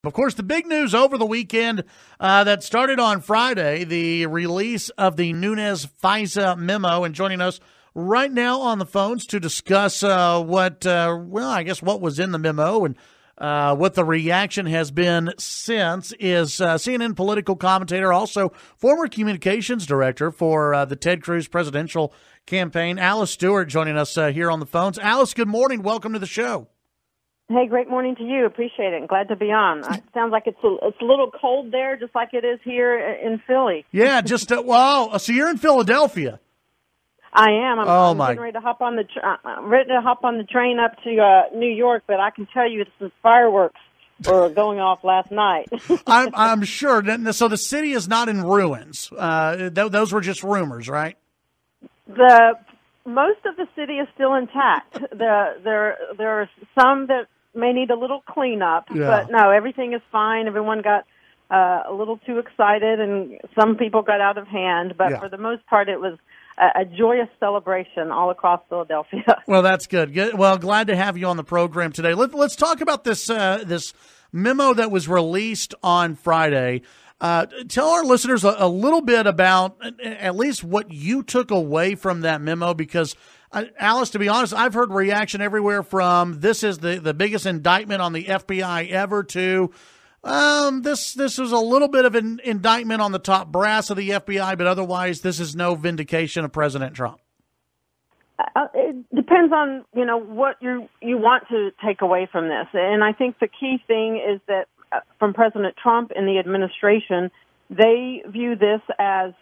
Of course, the big news over the weekend that started on Friday, the release of the Nunes Memo, and joining us right now on the phones to discuss what was in the memo and what the reaction has been since is CNN political commentator, also former communications director for the Ted Cruz presidential campaign, Alice Stewart, joining us here on the phones. Alice, good morning. Welcome to the show. Hey, great morning to you. Appreciate it. Glad to be on. It sounds like it's a little cold there, just like it is here in Philly. Yeah, just wow. So you're in Philadelphia. I am. I'm getting ready to hop on the train up to New York, but I can tell you some fireworks were going off last night. I'm sure. So the city is not in ruins. Those were just rumors, right? Most of the city is still intact. There are some that may need a little cleanup, but no, everything is fine. Everyone got a little too excited, and some people got out of hand. But for the most part, it was a joyous celebration all across Philadelphia. Well, that's good. Well, glad to have you on the program today. Let's talk about this memo that was released on Friday. Tell our listeners a little bit about at least what you took away from that memo, because, Alice, to be honest, I've heard reaction everywhere from this is the biggest indictment on the FBI ever to this is a little bit of an indictment on the top brass of the FBI, but otherwise this is no vindication of President Trump. It depends on, what you want to take away from this. And I think the key thing is that from President Trump and the administration, they view this as,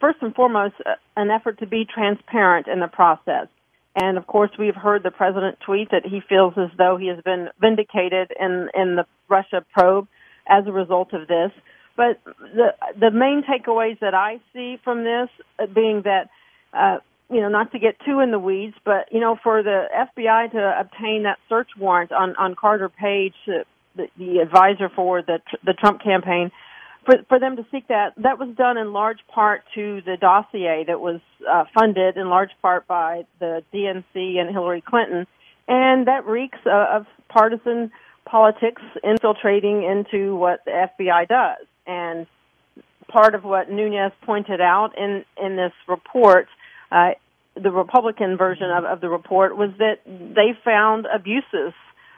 first and foremost, an effort to be transparent in the process. And, of course, we've heard the president tweet that he feels as though he has been vindicated in the Russia probe as a result of this. But the main takeaways that I see from this being that, not to get too in the weeds, but, for the FBI to obtain that search warrant on Carter Page, the advisor for the Trump campaign, for them to seek that was done in large part to the dossier that was funded in large part by the DNC and Hillary Clinton, and that reeks of partisan politics infiltrating into what the FBI does. And part of what Nunes pointed out in this report, the Republican version of the report, was that they found abuses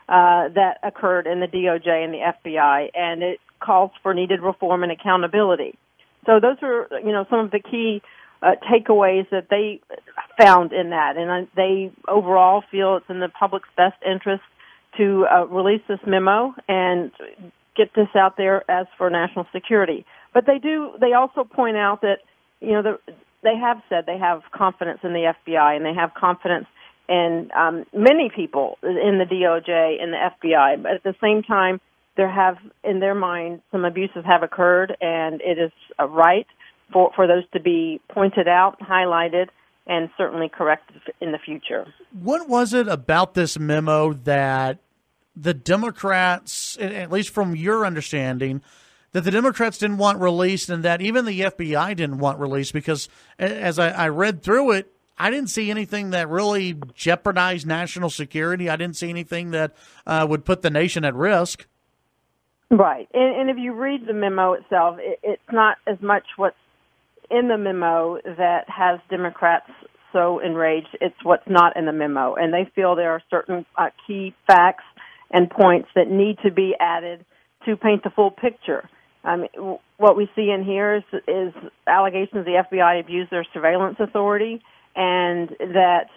that occurred in the DOJ and the FBI, and it calls for needed reform and accountability. So those are, some of the key takeaways that they found in that, and they overall feel it's in the public's best interest to release this memo and get this out there as for national security. But they also point out that, they have said they have confidence in the FBI, and they have confidence in many people in the DOJ and the FBI, but at the same time, there have, in their mind, some abuses have occurred, and it is right for those to be pointed out, highlighted, and certainly corrected in the future. What was it about this memo that the Democrats, at least from your understanding, that the Democrats didn't want released, and that even the FBI didn't want released? Because as I read through it, I didn't see anything that really jeopardized national security. I didn't see anything that would put the nation at risk. Right. And if you read the memo itself, it's not as much what's in the memo that has Democrats so enraged. It's what's not in the memo. And they feel there are certain key facts and points that need to be added to paint the full picture. I mean, what we see in here is allegations the FBI abused their surveillance authority, and that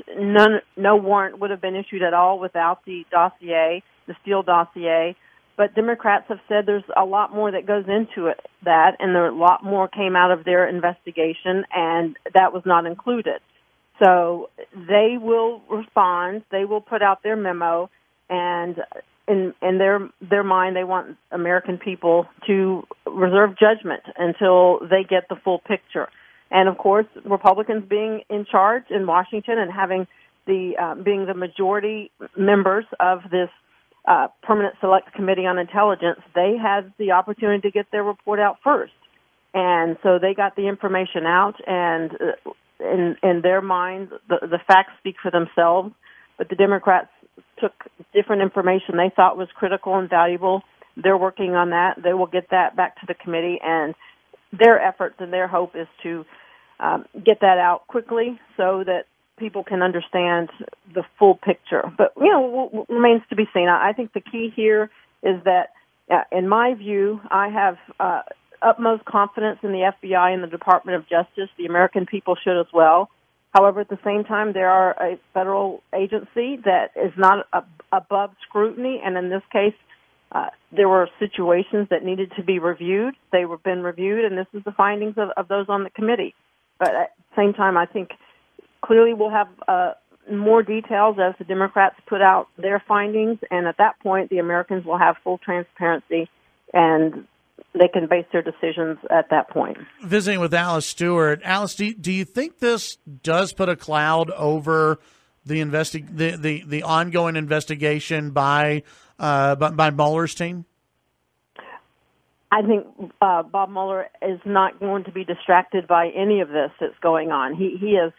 no warrant would have been issued at all without the dossier, the Steele dossier. But Democrats have said there's a lot more that goes into that, and a lot more came out of their investigation, and that was not included. So they will respond. They will put out their memo, and in their mind, they want American people to reserve judgment until they get the full picture. And of course, Republicans being in charge in Washington and having being the majority members of this Permanent Select Committee on Intelligence, they had the opportunity to get their report out first. And so they got the information out, and in their minds, the facts speak for themselves. But the Democrats took different information they thought was critical and valuable They're working on that. They will get that back to the committee, and their efforts and their hope is to get that out quickly so that people can understand the full picture. But, remains to be seen. I think the key here is that, in my view, I have utmost confidence in the FBI and the Department of Justice. The American people should as well. However, at the same time, they are a federal agency that is not above scrutiny, and in this case, there were situations that needed to be reviewed. They were been reviewed, and this is the findings of those on the committee. But at the same time, I think clearly we'll have more details as the Democrats put out their findings, and at that point, the Americans will have full transparency, and they can base their decisions at that point. Visiting with Alice Stewart. Alice, do you think this does put a cloud over the ongoing investigation by Mueller's team? I think Bob Mueller is not going to be distracted by any of this that's going on. He is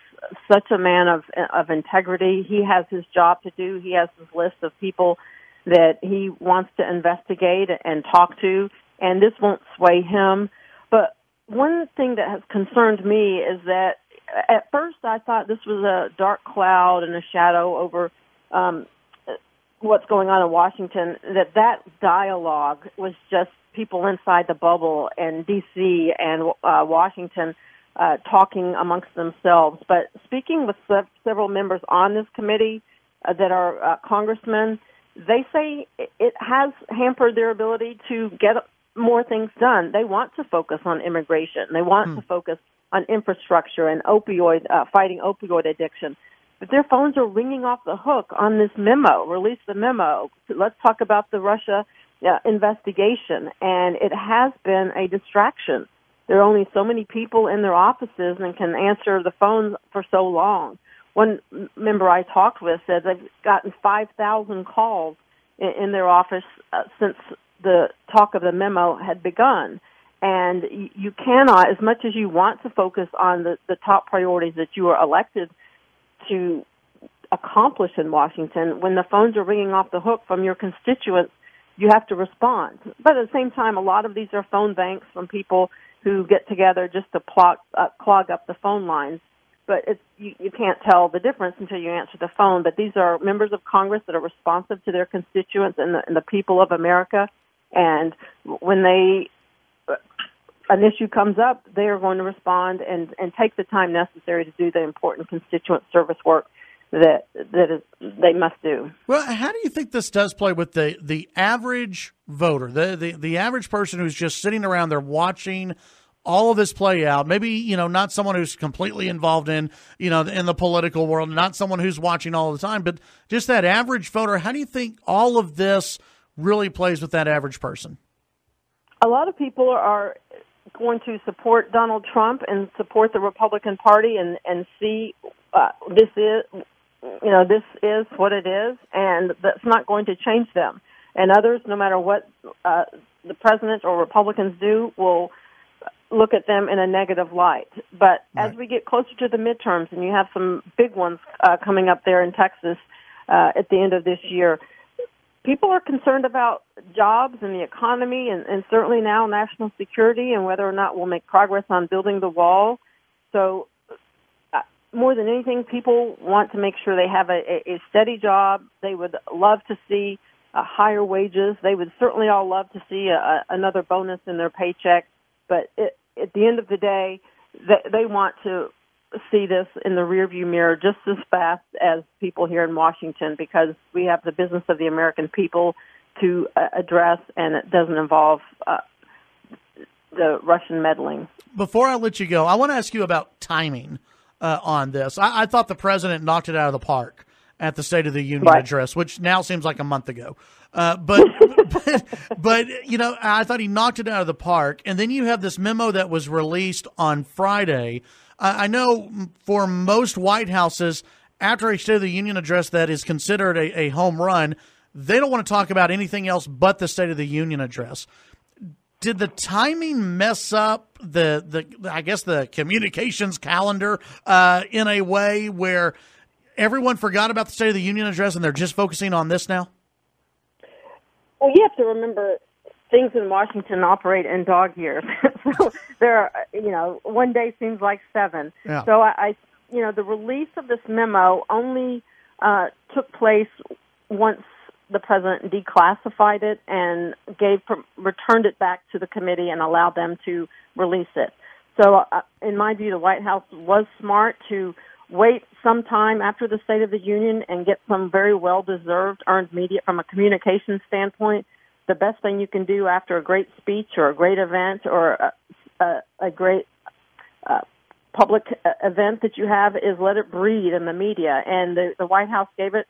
such a man of integrity. He has his job to do. He has his list of people that he wants to investigate and talk to, and this won't sway him. But one thing that has concerned me is that at first I thought this was a dark cloud and a shadow over what's going on in Washington, that dialogue was just people inside the bubble and D.C. and Washington talking amongst themselves. But speaking with several members on this committee that are congressmen, they say it has hampered their ability to get more things done. They want to focus on immigration. They want to focus on infrastructure and fighting opioid addiction. But their phones are ringing off the hook on this memo. Release the memo. Let's talk about the Russia investigation. And it has been a distraction. There are only so many people in their offices and can answer the phones for so long. One member I talked with said they've gotten 5,000 calls in their office since the talk of the memo had begun. And you cannot, as much as you want to focus on the top priorities that you are elected to accomplish in Washington, when the phones are ringing off the hook from your constituents, you have to respond. But at the same time, a lot of these are phone banks from people who get together just to clog up the phone lines. But you can't tell the difference until you answer the phone. But these are members of Congress that are responsive to their constituents and the people of America. And when an issue comes up, they are going to respond and take the time necessary to do the important constituent service work that they must do. Well, how do you think this does play with the average voter, the average person who's just sitting around there watching all of this play out? Maybe, not someone who's completely involved in the political world, not someone who's watching all the time, but just that average voter. How do you think all of this really plays with that average person? A lot of people are going to support Donald Trump and support the Republican Party and see this is what it is, and that's not going to change them. And others, no matter what the president or Republicans do, will look at them in a negative light. But right. As we get closer to the midterms, and you have some big ones coming up there in Texas at the end of this year, people are concerned about jobs and the economy and certainly now national security and whether or not we'll make progress on building the wall. So more than anything, people want to make sure they have a steady job. They would love to see higher wages. They would certainly all love to see another bonus in their paycheck. But at the end of the day, they want to see this in the rearview mirror just as fast as people here in Washington, because we have the business of the American people to address, and it doesn't involve the Russian meddling. Before I let you go, I want to ask you about timing on this. I thought the president knocked it out of the park at the State of the Union address, which now seems like a month ago. But I thought he knocked it out of the park. And then you have this memo that was released on Friday. I know for most White Houses, after a State of the Union address that is considered a home run, they don't want to talk about anything else but the State of the Union address. Did the timing mess up the communications calendar in a way where everyone forgot about the State of the Union address and they're just focusing on this now? Well, you have to remember, things in Washington operate in dog years. So there are, you know, one day seems like 7. Yeah. So I you know, the release of this memo only took place once the president declassified it and returned it back to the committee and allowed them to release it. So in my view, the White House was smart to wait some time after the State of the Union and get some very well-deserved earned media from a communication standpoint. The best thing you can do after a great speech or a great event or a great public event that you have is let it breathe in the media. And the White House gave it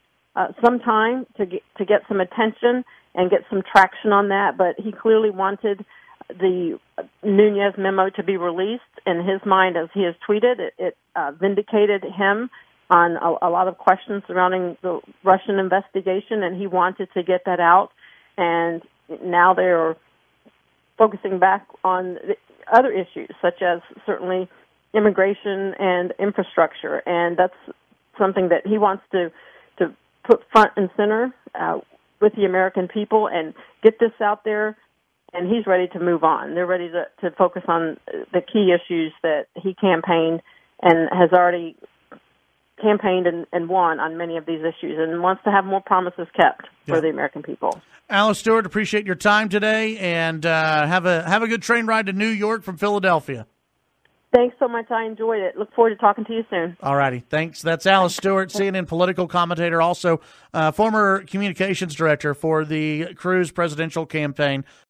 some time to get some attention and get some traction on that, but he clearly wanted the Nunes Memo to be released. In his mind, as he has tweeted, it vindicated him on a lot of questions surrounding the Russian investigation, and he wanted to get that out. And now they're focusing back on the other issues, such as certainly immigration and infrastructure, and that's something that he wants to put front and center with the American people and get this out there, and he's ready to move on. They're ready to focus on the key issues that he campaigned and has already campaigned and won on many of these issues, and wants to have more promises kept for the American people. Alice Stewart, appreciate your time today, and have a good train ride to New York from Philadelphia. Thanks so much. I enjoyed it. Look forward to talking to you soon. All righty. Thanks. That's Alice Stewart, CNN political commentator, also former communications director for the Cruz presidential campaign.